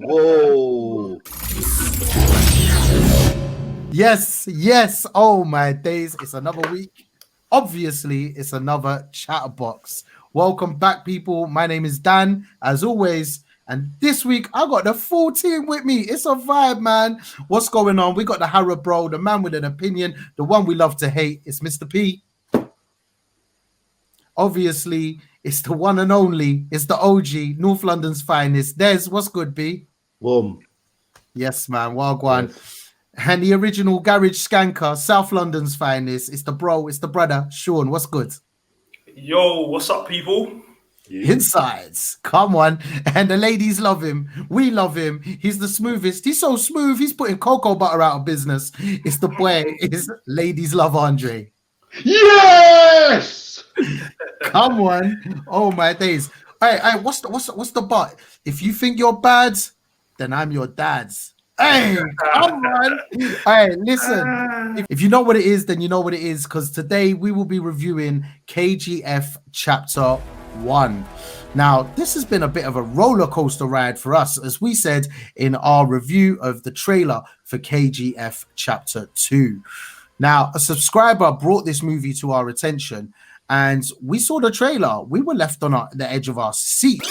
Whoa. Yes. Oh my days. It's another week. Obviously, it's another Chatterbox. Welcome back, people. My name is Dan, as always. And this week, I got the full team with me. It's a vibe, man. What's going on? We got the Harrow Bro, the man with an opinion, the one we love to hate. It's Mr. P. Obviously, it's the one and only. It's the OG, North London's finest. Des, what's good, B? Boom. Yes, man. Wagwan. Yes. And the original garage skanker, South London's finest. It's the bro, it's the brother. Sean, what's good? Yo, what's up, people? Insides. Come on. And the ladies love him. We love him. He's the smoothest. He's so smooth. He's putting cocoa butter out of business. It's the boy. It's ladies love Andre. Yes. Come on. Oh my days. All right. What's the but? If you think you're bad, then I'm your dad's. Hey, come on. All right, listen. If you know what it is, then you know what it is, because today we will be reviewing KGF Chapter 1. Now, this has been a bit of a roller coaster ride for us, as we said in our review of the trailer for KGF Chapter 2. Now, a subscriber brought this movie to our attention, and we saw the trailer. We were left on the edge of our seat.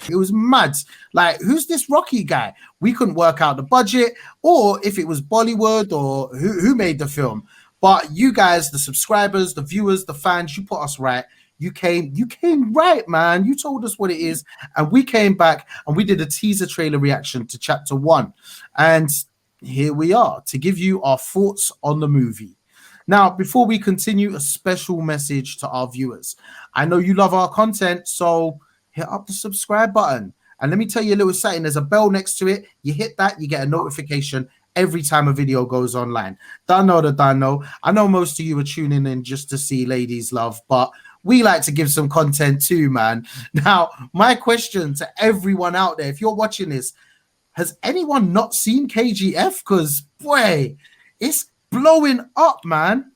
It was mad. Like, who's this Rocky guy? We couldn't work out the budget, or if it was Bollywood, or who made the film. But you guys, the subscribers, the viewers, the fans, you put us right. You came right, man. You told us what it is, and we came back and we did a teaser trailer reaction to Chapter 1. And here we are to give you our thoughts on the movie. Now, before we continue, a special message to our viewers. I know you love our content, so hit up the subscribe button. And let me tell you a little something. There's a bell next to it. You hit that, you get a notification every time a video goes online. Don't know. I know most of you are tuning in just to see ladies love, but we like to give some content too, man. Now, my question to everyone out there, if you're watching this, has anyone not seen KGF? Because, boy, it's blowing up, man.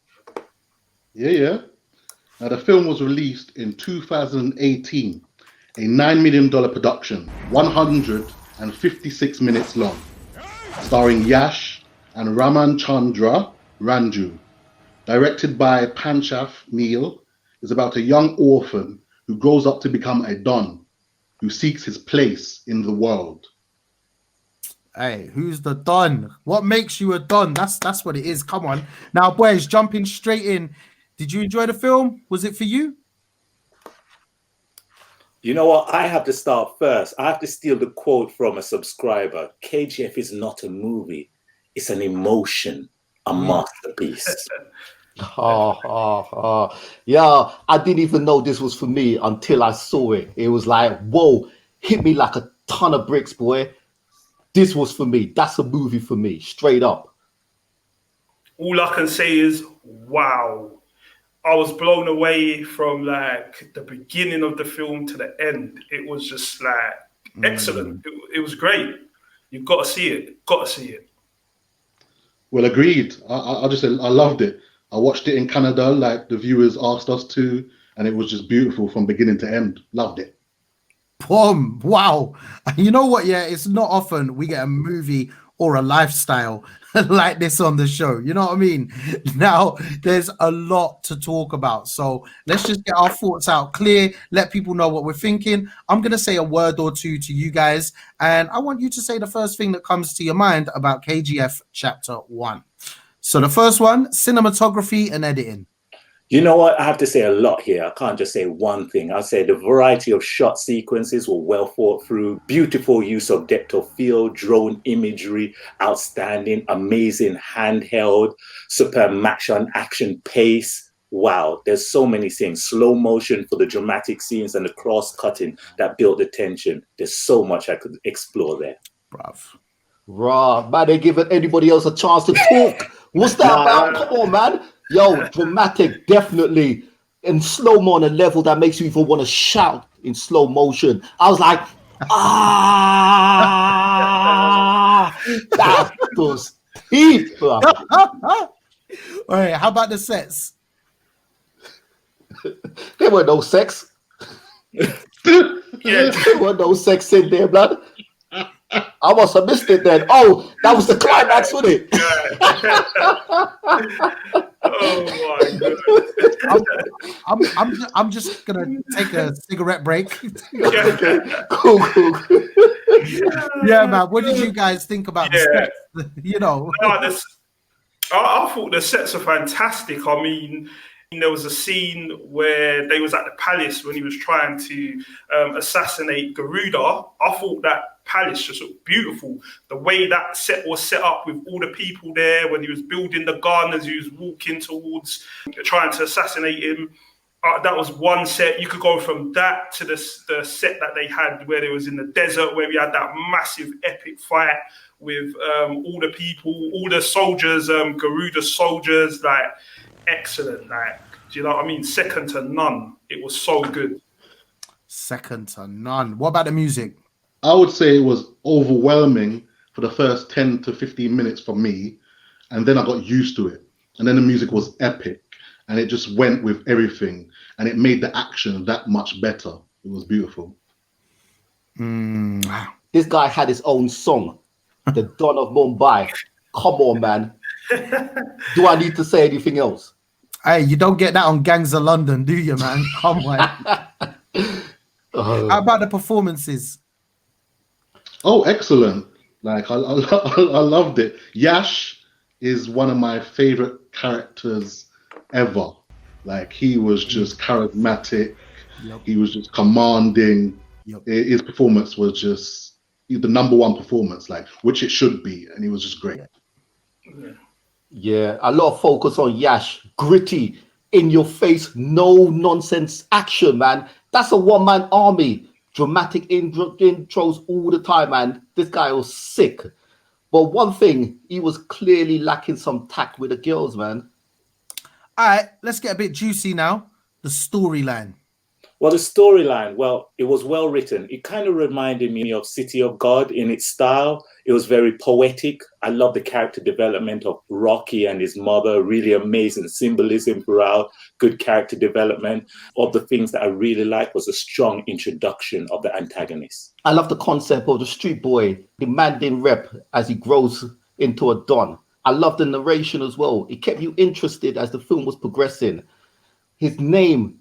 Yeah. Now, the film was released in 2018, a $9 million production, 156 minutes long, starring Yash and Raman Chandra Ranju. Directed by Panchaf Neil, is about a young orphan who grows up to become a don, who seeks his place in the world. Hey, who's the Don? What makes you a Don? That's what it is. Come on. Now, boys, jumping straight in. Did you enjoy the film? Was it for you? You know what? I have to start first. I have to steal the quote from a subscriber. KGF is not a movie. It's an emotion, a masterpiece. Yeah, I didn't even know this was for me until I saw it. It was like, whoa, hit me like a ton of bricks, boy. This was for me. That's a movie for me, straight up. All I can say is, wow. I was blown away from like the beginning of the film to the end. It was just like excellent. It was great. You've got to see it. Well, agreed. I just said I loved it. I watched it in Canada, like the viewers asked us to, and it was just beautiful from beginning to end. Loved it. Boom. Wow. You know what? Yeah, it's not often we get a movie or a lifestyle like this on the show. You know what I mean? Now, there's a lot to talk about. So let's just get our thoughts out clear, let people know what we're thinking. I'm going to say a word or two to you guys, and I want you to say the first thing that comes to your mind about KGF Chapter 1. So the first one, cinematography and editing. You know what? I have to say a lot here. I can't just say one thing. I'll say the variety of shot sequences were well thought through. Beautiful use of depth of field, drone imagery, outstanding, amazing handheld, superb action pace. Wow, there's so many things. Slow motion for the dramatic scenes and the cross-cutting that built the tension. There's so much I could explore there. Bruv. Raw, man, they giving anybody else a chance to talk. What's that about? Come on, man. Yo, dramatic, definitely. In slow-mo on a level that makes you even want to shout in slow motion. I was like, that was deep, bro. All right, how about the sets? There were no sex. Yeah, There was no sex in there, blood. I must have missed it then. Oh, that was the climax, wasn't it? oh my goodness. I'm just gonna take a cigarette break. Okay, cool. Yeah, man. What did you guys think about the Yeah. steps? You know, No, I thought the sets are fantastic. I mean, there was a scene where they was at the palace when he was trying to assassinate Garuda. I thought that palace just looked beautiful. The way that set was set up with all the people there when he was building the gun as he was walking towards trying to assassinate him. That was one set. You could go from that to the set that they had where they was in the desert, where we had that massive epic fight with all the people, all the soldiers, Garuda soldiers, like excellent. Like, do you know what I mean? Second to none. It was so good. second to none. What about the music? I would say it was overwhelming for the first 10 to 15 minutes for me, and then I got used to it. And then the music was epic, and it just went with everything, and it made the action that much better. It was beautiful. This guy had his own song, The Don of Mumbai. Come on, man. Do I need to say anything else? Hey, you don't get that on Gangs of London, do you, man? Come on. How about the performances? Oh, excellent. Like, I loved it. Yash is one of my favorite characters ever. Like, he was just charismatic. Yep. He was just commanding. Yep. His performance was just the number one performance, like, which it should be. And he was just great. Yeah, a lot of focus on Yash. Gritty, in your face, no nonsense action, man. That's a one-man army. Dramatic intros all the time, man. This guy was sick. But one thing, he was clearly lacking some tact with the girls, man. All right, let's get a bit juicy now. The storyline. Well, the storyline, well, it was well written. It kind of reminded me of City of God in its style. It was very poetic. I love the character development of Rocky and his mother. Really amazing symbolism throughout. Good character development. All the things that I really liked was a strong introduction of the antagonist. I love the concept of the street boy demanding rep as he grows into a don. I love the narration as well. It kept you interested as the film was progressing. His name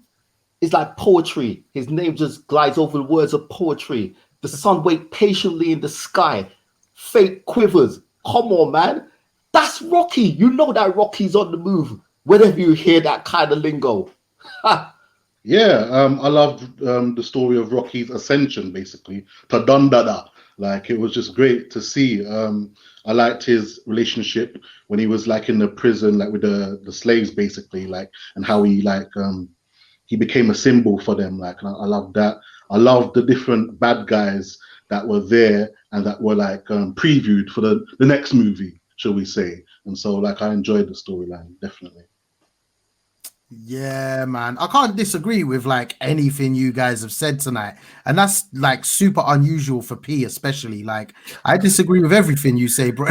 is like poetry. His name just glides over the words of poetry. The sun waits patiently in the sky. Fate quivers. Come on, man. That's Rocky. You know that Rocky's on the move whenever you hear that kind of lingo. Yeah, I loved the story of Rocky's ascension, basically, to Don Dada. Like, it was just great to see. I liked his relationship when he was like in the prison, like with the slaves, basically, like, and how he like he became a symbol for them. Like, and I love that. I love the different bad guys that were there and that were like previewed for the next movie, shall we say. And so, like, I enjoyed the storyline, definitely. Yeah, man. I can't disagree with like anything you guys have said tonight. And that's like super unusual for P, especially. Like, I disagree with everything you say, bro.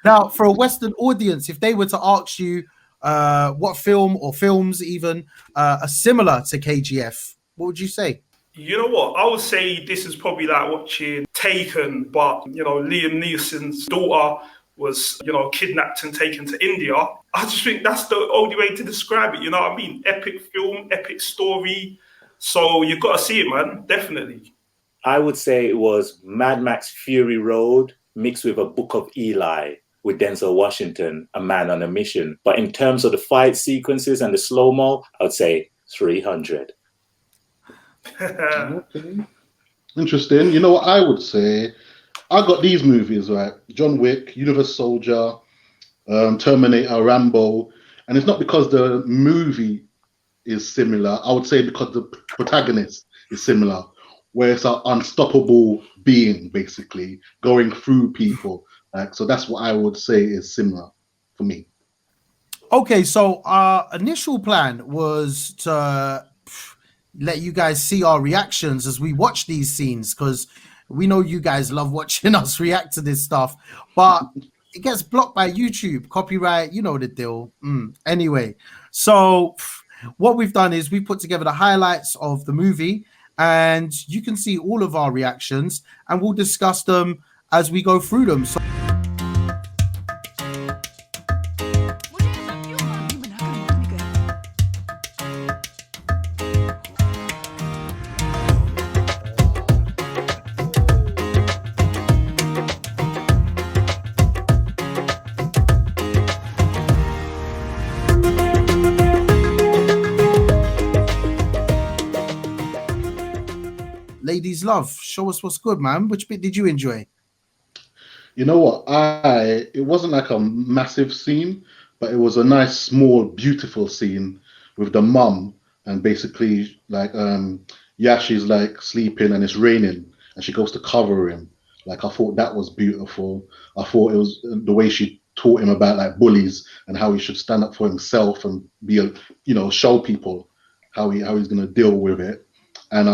Now, for a Western audience, if they were to ask you what film or films even are similar to KGF, what would you say? You know what? I would say this is probably like watching Taken, but, you know, Liam Neeson's daughter was, you know, kidnapped and taken to India. I just think that's the only way to describe it. You know what I mean? Epic film, epic story. So you've got to see it, man. Definitely. I would say it was Mad Max Fury Road mixed with a Book of Eli with Denzel Washington, a man on a mission. But in terms of the fight sequences and the slow-mo, I would say 300. Okay. Interesting. You know what I would say? I got these movies, right? John Wick, Universal Soldier, Terminator, Rambo. And it's not because the movie is similar. I would say because the protagonist is similar, where it's an unstoppable being, basically, going through people. Like, so that's what I would say is similar for me. Okay, so our initial plan was to let you guys see our reactions as we watch these scenes, because we know you guys love watching us react to this stuff, but it gets blocked by YouTube, copyright, you know the deal. Anyway, so what we've done is we put together the highlights of the movie, and you can see all of our reactions, and we'll discuss them as we go through them. So ladies love, show us what's good, man. Which bit did you enjoy? You know what? It wasn't like a massive scene, but it was a nice, small, beautiful scene with the mum, and basically like Yashi's like sleeping and it's raining and she goes to cover him. Like, I thought that was beautiful. I thought it was the way she taught him about like bullies and how he should stand up for himself and be a, show people how he's gonna deal with it. And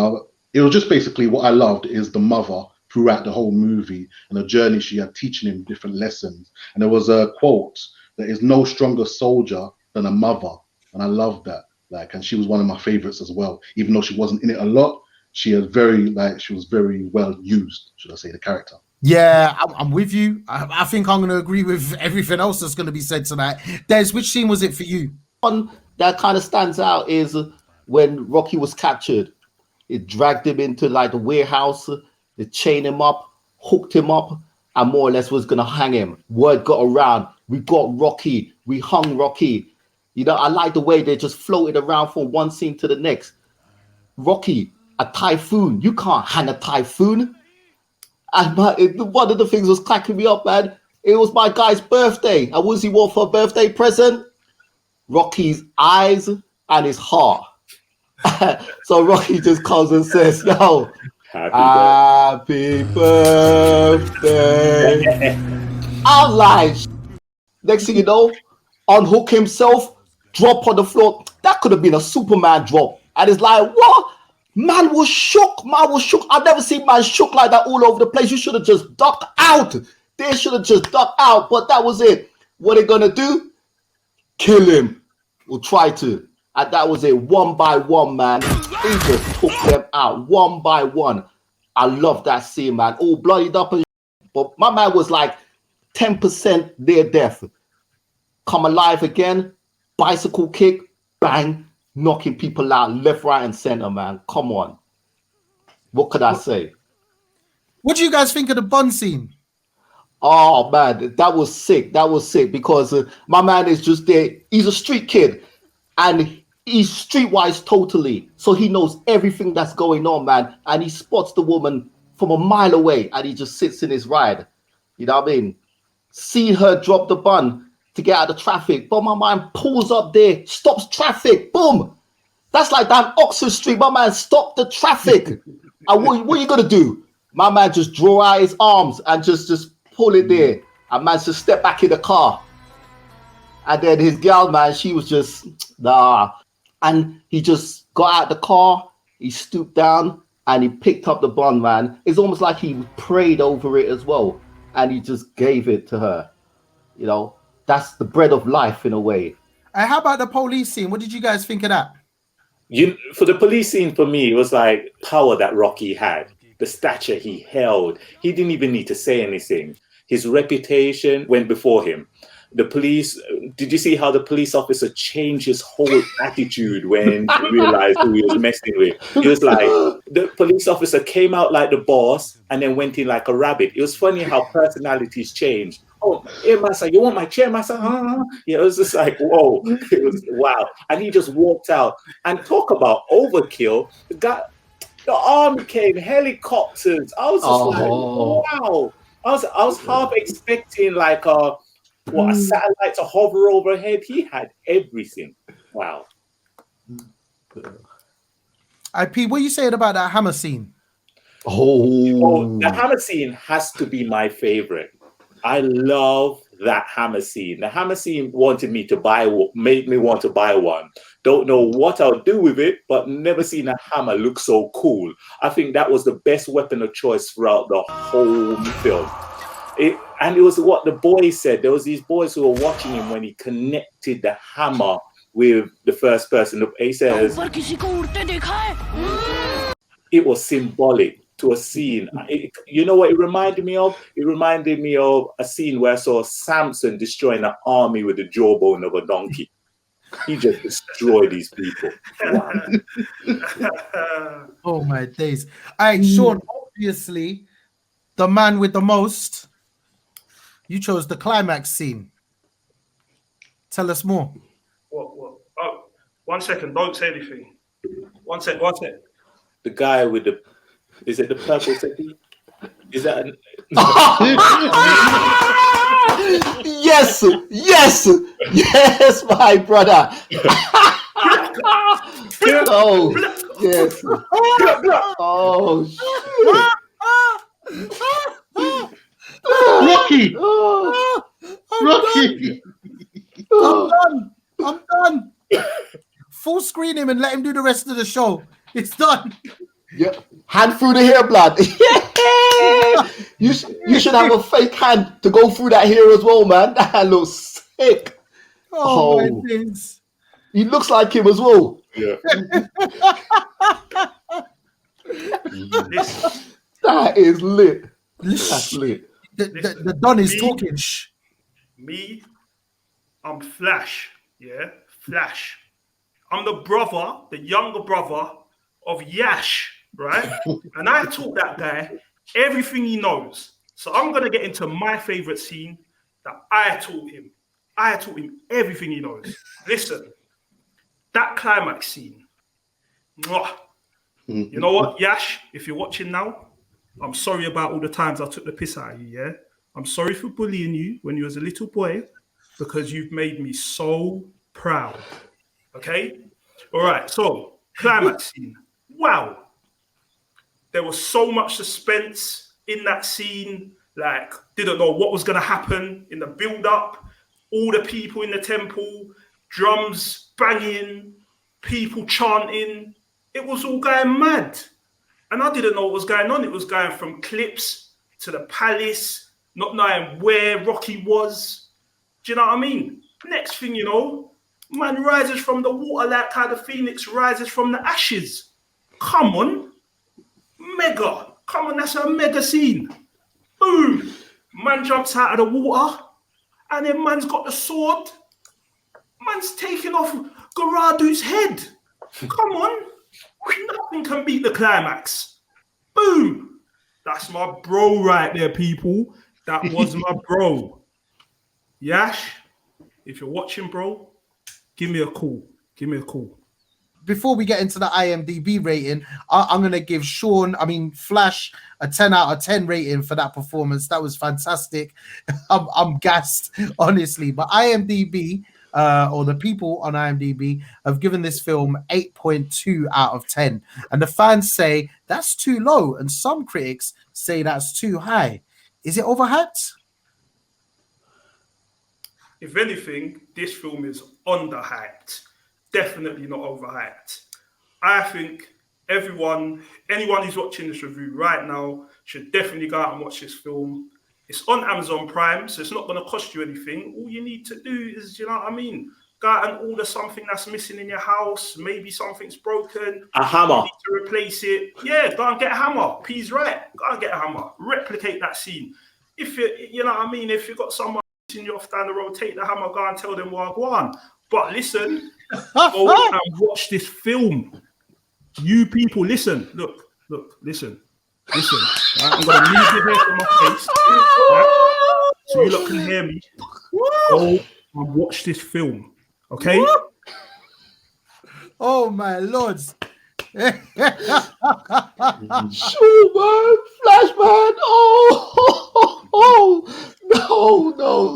it was just basically what I loved is the mother throughout the whole movie and the journey she had teaching him different lessons. And there was a quote, "There is no stronger soldier than a mother." And I loved that. Like, and she was one of my favorites as well. Even though she wasn't in it a lot, she was very well used, should I say, the character. Yeah, I'm with you. I think I'm going to agree with everything else that's going to be said tonight. Des, which scene was it for you? One that kind of stands out is when Rocky was captured. It dragged him into like the warehouse, they chained him up, hooked him up, and more or less was going to hang him. Word got around. We got Rocky. We hung Rocky. I like the way they just floated around from one scene to the next. Rocky, a typhoon. You can't hang a typhoon. And one of the things was cracking me up, man. It was my guy's birthday. And what does he want for a birthday present? Rocky's eyes and his heart. So Rocky just comes and says, "Yo, happy birthday." I'm like, next thing you know, unhook himself, drop on the floor. That could have been a Superman drop. And it's like, what? Man was shook. I've never seen man shook like that all over the place. You should have just ducked out. They should have just ducked out. But that was it. What are they going to do? Kill him. We'll try to. And that was it. One by one, man. He just took them out one by one. I love that scene, man. All bloodied up. But my man was like 10% near death. Come alive again. Bicycle kick. Bang. Knocking people out left, right, and center, man. Come on. What could I say? What do you guys think of the Bun scene? Oh, man. That was sick. Because my man is just there. He's a street kid. And he's streetwise totally. So he knows everything that's going on, man. And he spots the woman from a mile away. And he just sits in his ride. You know what I mean? See her drop the bun to get out of traffic. But my man pulls up there, stops traffic. Boom. That's like down Oxford Street. My man stopped the traffic. And what are you going to do? My man just draw out his arms and just pull it there. And man just step back in the car. And then his girl, man, she was just, nah. And he just got out the car, he stooped down, and he picked up the bun, man. It's almost like he prayed over it as well. And he just gave it to her. That's the bread of life in a way. And how about the police scene? What did you guys think of that? For the police scene, for me, it was like power that Rocky had. The stature he held. He didn't even need to say anything. His reputation went before him. The police, did you see how the police officer changed his whole attitude when he realized who he was messing with? He was like, the police officer came out like the boss and then went in like a rabbit. It was funny how personalities changed. "Oh, hey, Massa, you want my chair, Massa?" Yeah, it was just like, whoa. It was wow. And he just walked out. And talk about overkill. The army came, helicopters. I was just like, wow. I was half expecting like a satellite to hover overhead. He had everything. Wow. IP, what are you saying about that hammer scene? Oh, the hammer scene has to be my favorite. I love that hammer scene. The hammer scene made me want to buy one. Don't know what I'll do with it, but never seen a hammer look so cool. I think that was the best weapon of choice throughout the whole film. And it was what the boys said. There was these boys who were watching him when he connected the hammer with the first person. He says, it was symbolic to a scene. You know what it reminded me of? It reminded me of a scene where I saw Samson destroying an army with the jawbone of a donkey. He just destroyed these people. Wow. Oh my days. All right, Sean, obviously, the man with the most, you chose the climax scene. Tell us more. What? Oh, 1 second. Don't say anything. One sec. The guy with the, is it the purple settee? Is that Yes, my brother. Oh, yes. Oh, shit. Rocky! Oh, Rocky! I'm done. Full screen him and let him do the rest of the show. It's done. yeah. Hand through the hair, blood. You should have a fake hand to go through that hair as well, man. That looks sick. Oh, my Oh. days. He looks like him as well. yeah? Listen, That is lit. That's lit. The Don is talking. Shh. me, I'm Flash. Yeah, Flash. I'm the brother, the younger brother of Yash, right? And I taught that guy everything he knows. So I'm gonna get into my favorite scene that I taught him. I taught him everything he knows. Listen, that climax scene. Mwah. You know what, Yash? If you're watching now, I'm sorry about all the times I took the piss out of you, yeah? I'm sorry for bullying you when you was a little boy because you've made me so proud. Okay? All right, so climax scene. Wow. There was so much suspense in that scene. Like, didn't know what was going to happen in the build-up. All the people in the temple, drums banging, people chanting. It was all going mad. And I didn't know what was going on. It was going from clips to the palace, not knowing where Rocky was. Do you know what I mean? Next thing you know, man rises from the water like how the phoenix rises from the ashes. Come on. Mega. Come on, that's a mega scene. Boom. Man jumps out of the water. And then man's got the sword. Man's taking off Garadu's head. Come on. Nothing can beat the climax. Boom. That's my bro right there, people. That was my bro. Yash, if you're watching, bro, give me a call. Give me a call. Before we get into the IMDb rating, I'm going to give Flash a 10 out of 10 rating for that performance. That was fantastic. I'm gassed, honestly. But IMDb, or the people on IMDb, have given this film 8.2 out of 10. And the fans say that's too low. And some critics say that's too high. Is it overhyped? If anything, this film is underhyped. Definitely not overhyped. I think anyone who's watching this review right now should definitely go out and watch this film. It's on Amazon Prime, so it's not going to cost you anything. All you need to do is, you know what I mean, go out and order something that's missing in your house. Maybe something's broken. A hammer. You need to replace it. Yeah, go and get a hammer. P's right. Go and get a hammer. Replicate that scene. If you know what I mean, if you've got someone you off down the road, take the hammer, go and tell them what I want. But listen, go and watch this film. You people, listen. Look, listen. Right? I'm going to move your hair from my face. Right? So you lot can hear me. Go and watch this film. Okay? Oh, my lords. Sure, man. Flash, man.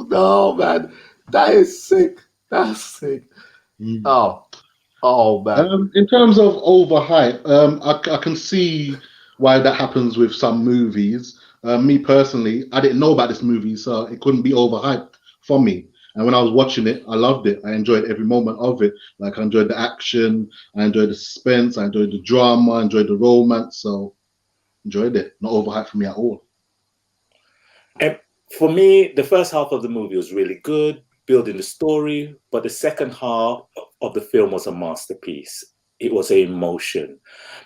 No, man. That is sick. That's sick. Oh, man. In terms of overhype, I can see why that happens with some movies. Me personally, I didn't know about this movie, so it couldn't be overhyped for me. And when I was watching it, I loved it. I enjoyed every moment of it. Like, I enjoyed the action, I enjoyed the suspense, I enjoyed the drama, I enjoyed the romance. So, enjoyed it. Not overhyped for me at all. And for me, the first half of the movie was really good, building the story, but the second half of the film was a masterpiece. it was an emotion.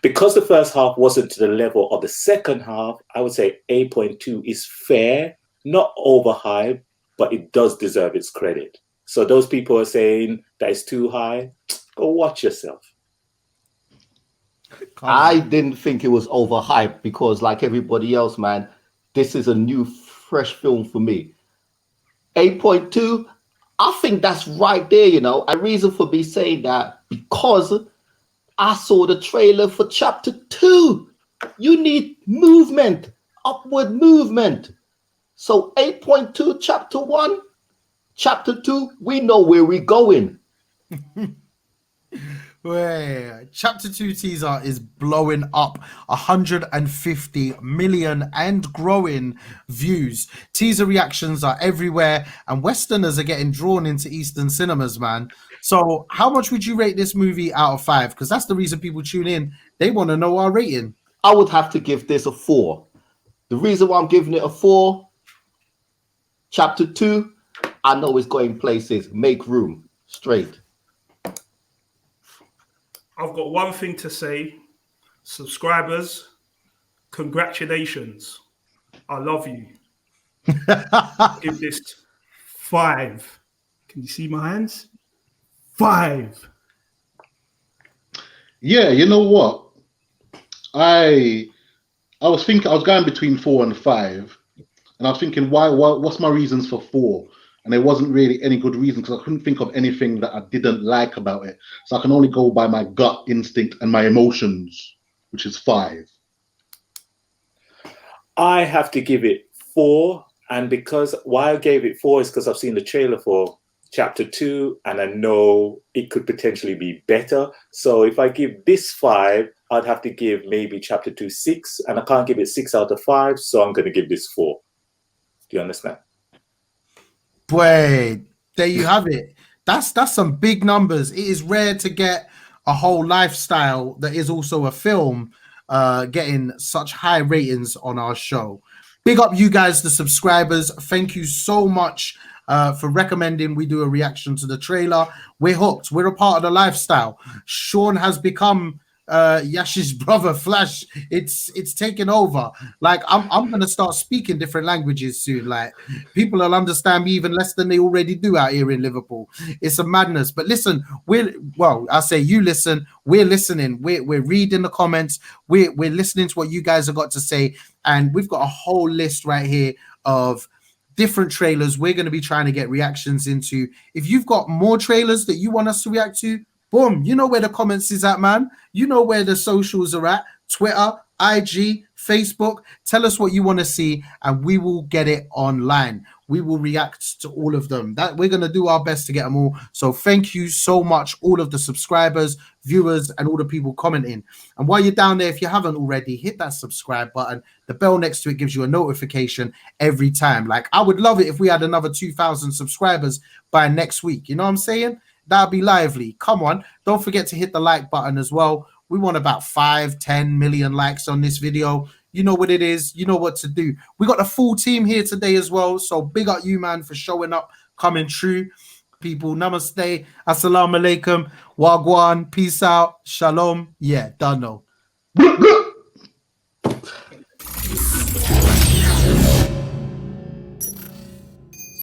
Because the first half wasn't to the level of the second half, I would say 8.2 is fair, not overhyped, but it does deserve its credit. So those people are saying that it's too high, go watch yourself. I didn't think it was overhyped because, like everybody else, man, this is a new, fresh film for me. 8.2, I think that's right there, you know. A reason for me saying that, because I saw the trailer for chapter 2. You need movement, upward movement. So 8.2, chapter 1, chapter 2, we know where we're going. Wait, chapter 2 teaser is blowing up 150 million and growing views. Teaser reactions are everywhere, and Westerners are getting drawn into Eastern cinemas, man. So how much would you rate this movie out of 5? Because that's the reason people tune in. They want to know our rating. I would have to give this a 4. The reason why I'm giving it a 4, chapter 2, I know it's going places. Make room. Straight. I've got one thing to say. Subscribers, congratulations. I love you. Give this 5. Can you see my hands? 5. Yeah, you know what? I was thinking, I was going between 4 and 5, and I was thinking, what's my reasons for 4? And there wasn't really any good reason because I couldn't think of anything that I didn't like about it. So I can only go by my gut instinct and my emotions, which is 5. I have to give it 4, and because why I gave it 4 is because I've seen the trailer for chapter 2, and I know it could potentially be better. So if I give this 5, I'd have to give maybe chapter 2 6, and I can't give it 6 out of 5, so I'm going to give this 4. Do you understand? Boy, there you have it. That's some big numbers. It is rare to get a whole lifestyle that is also a film getting such high ratings on our show. Big up you guys, the subscribers. Thank you so much for recommending we do a reaction to the trailer. We're hooked. We're a part of the lifestyle. Sean has become Yash's brother Flash. It's taken over. Like I'm gonna start speaking different languages soon. Like people will understand me even less than they already do out here in Liverpool. It's a madness. But listen, I say you listen, we're listening, we're reading the comments, we're listening to what you guys have got to say, and we've got a whole list right here of different trailers we're going to be trying to get reactions into. If you've got more trailers that you want us to react to, boom, you know where the comments is at, man. You know where the socials are at. Twitter, IG, Facebook. Tell us what you want to see and we will get it online. We will react to all of them. That we're going to do our best to get them all. So thank you so much, all of the subscribers, viewers, and all the people commenting. And while you're down there, if you haven't already, hit that subscribe button. The bell next to it gives you a notification every time. Like, I would love it if we had another 2,000 subscribers by next week. You know what I'm saying? That'd be lively. Come on. Don't forget to hit the like button as well. We want about 5-10 million likes on this video. You know what it is. You know what to do. We got the full team here today as well. So big up you, man, for showing up, coming true. People, namaste, assalamu alaikum, wagwan, peace out, shalom. Yeah, done.